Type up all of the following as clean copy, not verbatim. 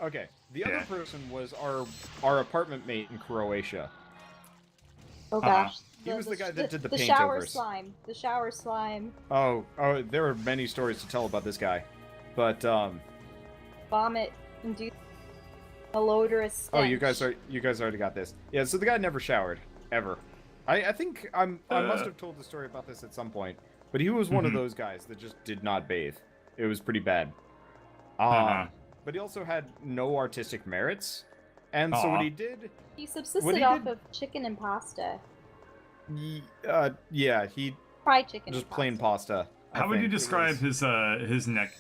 Okay, the other person was our apartment mate in Croatia. Oh gosh. He was the guy that did the paint shower overs. slime. The shower slime. Oh, there were many stories to tell about this guy, but Vomit induced malodorous stench. Oh, you guys already got this. Yeah, so the guy never showered ever. I think I must have told the story about this at some point, but he was one of those guys that just did not bathe. It was pretty bad. But he also had no artistic merits, and so what he did... He subsisted off of chicken and pasta. Yeah, he... Fried chicken just plain pasta. How would you describe his neck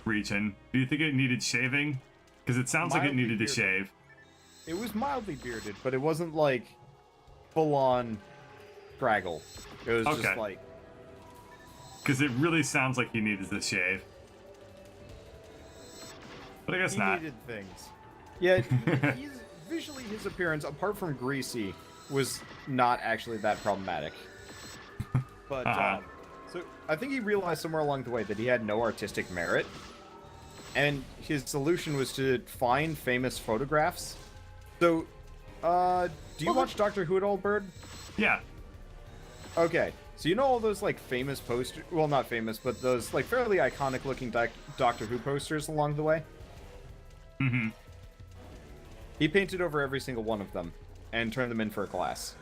region? Do you think it needed shaving? Because it sounds like it needed to shave. It was mildly bearded, but it wasn't like full-on Fraggle. It was just like... Because it really sounds like he needed to shave. But I guess not. He needed things. Yeah, visually his appearance, apart from greasy, was not actually that problematic. But, so I think he realized somewhere along the way that he had no artistic merit, and his solution was to find famous photographs. So, do you watch Doctor Who at all, Bird? Yeah. Okay, so you know all those, like, famous posters, well, not famous, but those, like, fairly iconic-looking Doctor Who posters along the way? Mm-hmm. He painted over every single one of them, and turned them in for a class.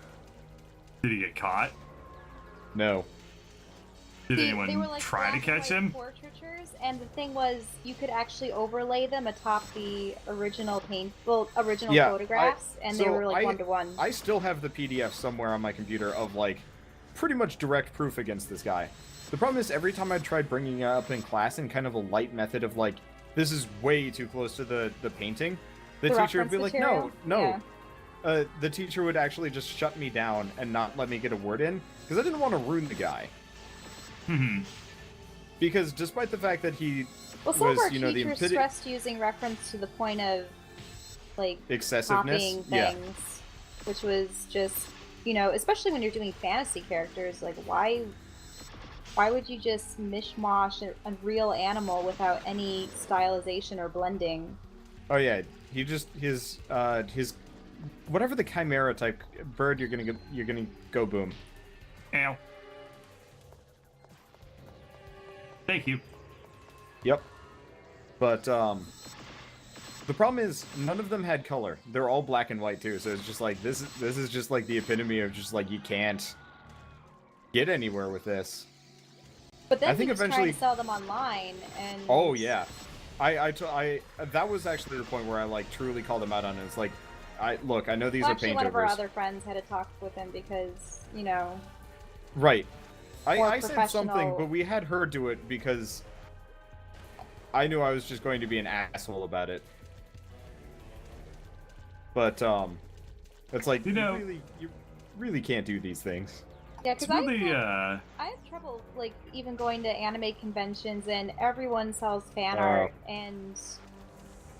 Did he get caught? No. Did anyone try to catch him? Portraitures, and the thing was, you could actually overlay them atop the original photographs, and they were like one-to-one. I still have the PDF somewhere on my computer of like pretty much direct proof against this guy. The problem is every time I tried bringing it up in class in kind of a light method of like, this is way too close to the painting, the teacher would be like, no. Yeah. The teacher would actually just shut me down and not let me get a word in, because I didn't want to ruin the guy. Because despite the fact that he some of our teachers stressed using reference to the point of, like, excessiveness, copying things, which was just, especially when you're doing fantasy characters, like, why would you just mishmash a real animal without any stylization or blending? Oh yeah, he just his whatever the chimera type bird you're gonna go boom. Ow. Thank you. Yep. But the problem is none of them had color. They're all black and white too. So it's just like this is just like the epitome of just like you can't get anywhere with this. But then I think eventually trying to sell them online, and oh yeah, I that was actually the point where I like truly called him out on it. It's like, I know these are paint one of our overs. other friends had to talk with him because right. I said something, but we had her do it because I knew I was just going to be an asshole about it. But it's like you really can't do these things. Yeah, because I have trouble, like, even going to anime conventions, and everyone sells fan art, and,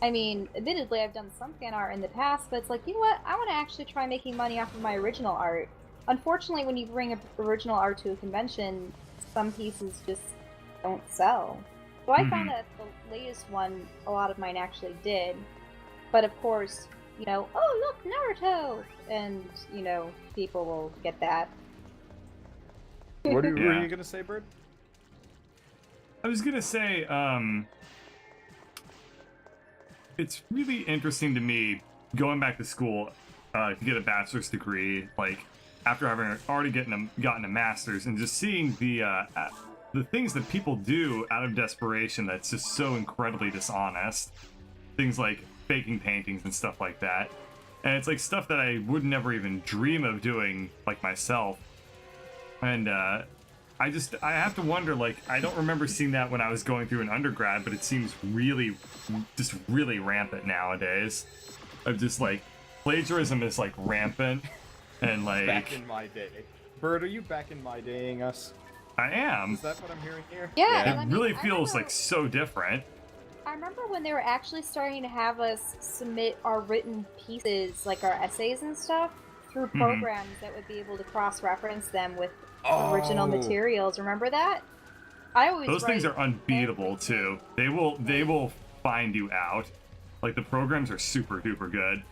I mean, admittedly, I've done some fan art in the past, but it's like, you know what, I want to actually try making money off of my original art. Unfortunately, when you bring original art to a convention, some pieces just don't sell. So I found that the latest one, a lot of mine actually did, but of course, oh, look, Naruto! And, people will get that. What were you gonna say, Bird? I was gonna say, it's really interesting to me going back to school to get a bachelor's degree, like after having already gotten a master's, and just seeing the things that people do out of desperation that's just so incredibly dishonest. Things like faking paintings and stuff like that, and it's like stuff that I would never even dream of doing, like myself. And I have to wonder, like, I don't remember seeing that when I was going through an undergrad, but it seems really rampant nowadays. Of just, like, plagiarism is, like, rampant, and, like... Back in my day. Bird, are you back in my daying us? I am. Is that what I'm hearing here? Yeah. It really feels, like, so different. I remember when they were actually starting to have us submit our written pieces, like our essays and stuff, through programs that would be able to cross-reference them with original materials. Remember that? I always those things are unbeatable too. They will find you out. Like, the programs are super duper good.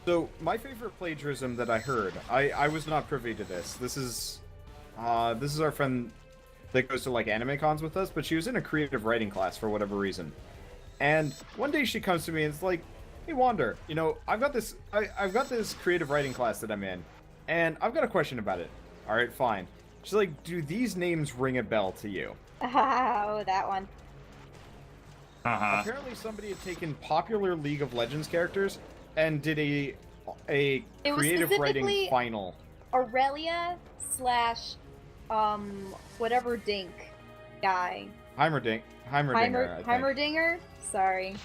So, my favorite plagiarism that I heard, I was not privy to this. This is our friend that goes to, like, anime cons with us, but she was in a creative writing class for whatever reason. And one day she comes to me and it's like, hey, Wander, you know, I've got this creative writing class that I'm in, and I've got a question about it. All right, fine. She's like, do these names ring a bell to you? Oh, that one. Apparently somebody had taken popular League of Legends characters and did a creative writing final. Aurelia / whatever Dink guy. Heimerdinger, I think. Heimerdinger? Sorry.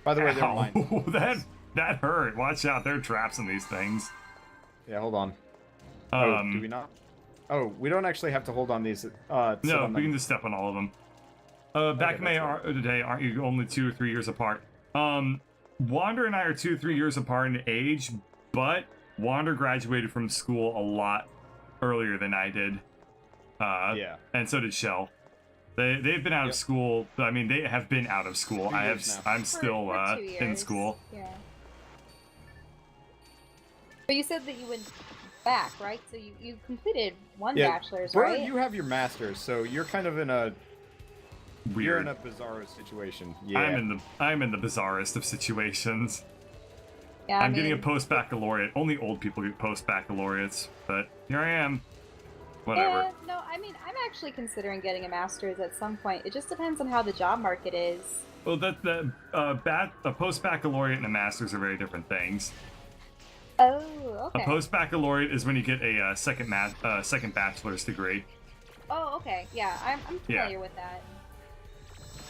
By the way, they're mine. that hurt. Watch out, there are traps in these things. Yeah, hold on. Do we not? Oh, we don't actually have to hold on these. No, we can just step on all of them. Back in May today, aren't you only 2 or 3 years apart? Wander and I are 2 or 3 years apart in age, but Wander graduated from school a lot earlier than I did. Yeah. And so did Shell. They've been out of school. I mean, they have been out of school. I'm still for 2 in years. school. Yeah. But you said that you went back, right? So you completed one bachelor's, Bro, right? you have your master's, so you're kind of in a Weird. You're in a bizarro situation. Yeah. I'm in the bizarrest of situations. Yeah, I'm getting a post-baccalaureate. Only old people get post-baccalaureates, but here I am. Whatever. No, I mean, I'm actually considering getting a master's at some point. It just depends on how the job market is. Well, a post-baccalaureate and a master's are very different things. Oh, okay. A post-baccalaureate is when you get a second bachelor's degree. Oh, okay. Yeah, I'm familiar with that.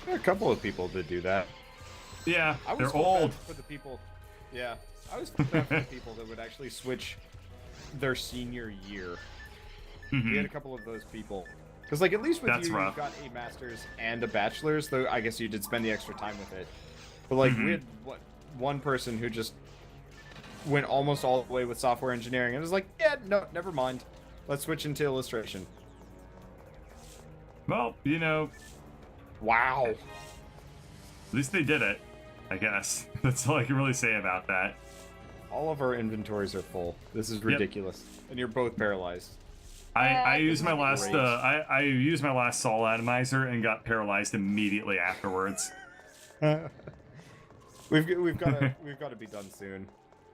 There are a couple of people that do that. Yeah, I was they're old. For the people, yeah, I was for the people that would actually switch their senior year. We had a couple of those people. Because, like, at least with you've got a master's and a bachelor's, though I guess you did spend the extra time with it. But, like, we had, one person who just went almost all the way with software engineering and was like, yeah, no, never mind. Let's switch into illustration. Well, you know... Wow. At least they did it, I guess. That's all I can really say about that. All of our inventories are full. This is ridiculous. Yep. And you're both paralyzed. I used my last I used my last soul atomizer and got paralyzed immediately afterwards. we've got to be done soon.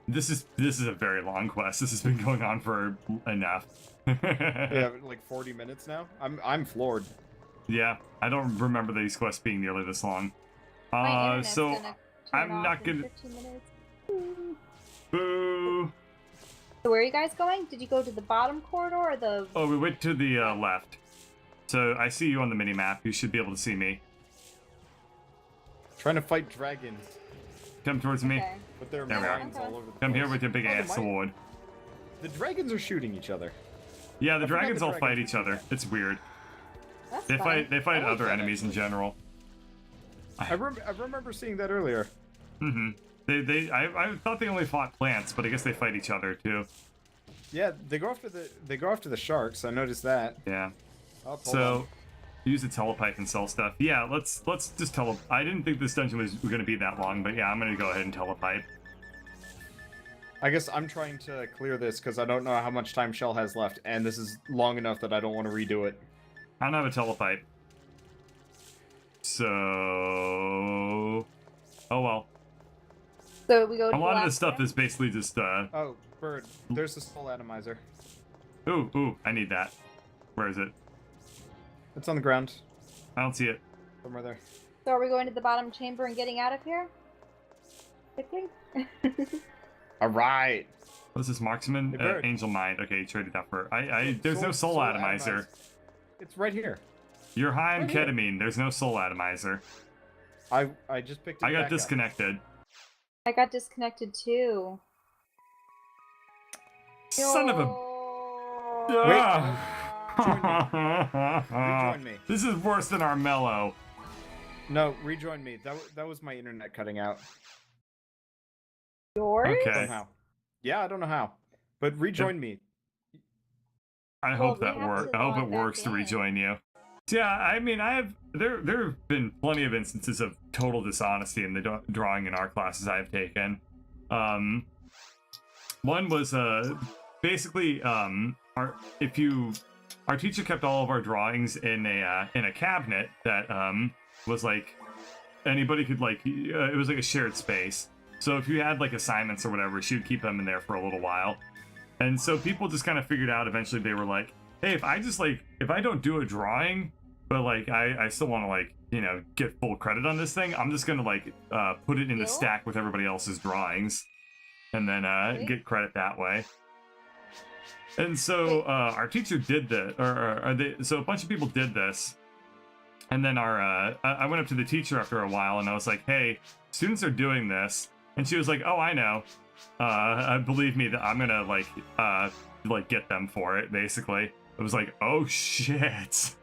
This is a very long quest. This has been going on for enough. Yeah, like 40 minutes now. I'm floored. Yeah, I don't remember these quests being nearly this long. So I'm not gonna. Boo. So where are you guys going? Did you go to the bottom corridor or the... Oh, we went to the left. So I see you on the mini-map. You should be able to see me. Trying to fight dragons. Come towards me. But there are mines all over the place. Come here with your big-ass sword. The dragons are shooting each other. Yeah, the dragons all fight each other. It's weird. They fight other enemies in general. I remember seeing that earlier. I thought they only fought plants, but I guess they fight each other too. Yeah, they go after the sharks. I noticed that. Yeah. Oh, so use the telepipe and sell stuff. Yeah, let's just I didn't think this dungeon was going to be that long, but yeah, I'm going to go ahead and telepipe. I guess I'm trying to clear this because I don't know how much time Shell has left, and this is long enough that I don't want to redo it. I don't have a telepipe. So... Oh well. So we go to a lot of this stuff is basically just, Oh, Bird, there's the soul atomizer. Ooh, I need that. Where is it? It's on the ground. I don't see it. Somewhere there. So are we going to the bottom chamber and getting out of here? Quickly? Alright. What's this, marksman? Hey, Angel Mind. Okay, traded that for... There's no soul atomizer. It's right here. You're high on ketamine. There's no soul atomizer. I just picked it I got disconnected. I got disconnected too. Son of a... Rejoin me. This is worse than our mellow. No, rejoin me. That was my internet cutting out. Yours? Okay. Somehow. Yeah, I don't know how. But rejoin me. I hope that works. I hope it works to rejoin you. Yeah, I mean, there have been plenty of instances of total dishonesty in the drawing in our classes I've taken. One was basically our teacher kept all of our drawings in a cabinet that was like anybody could like it was like a shared space. So if you had like assignments or whatever, she would keep them in there for a little while. And so people just kind of figured out eventually they were like, hey, if I don't do a drawing, but like I still want to like, you know, get full credit on this thing, I'm just gonna like put it in the stack with everybody else's drawings and then get credit that way. And so our teacher did that, so a bunch of people did this. And then I went up to the teacher after a while and I was like, hey, students are doing this. And she was like, oh, I know. Believe me that I'm gonna like get them for it, basically. It was like, oh shit.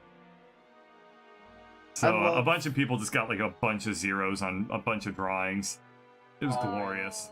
So a bunch of people just got like a bunch of zeros on a bunch of drawings. It was glorious.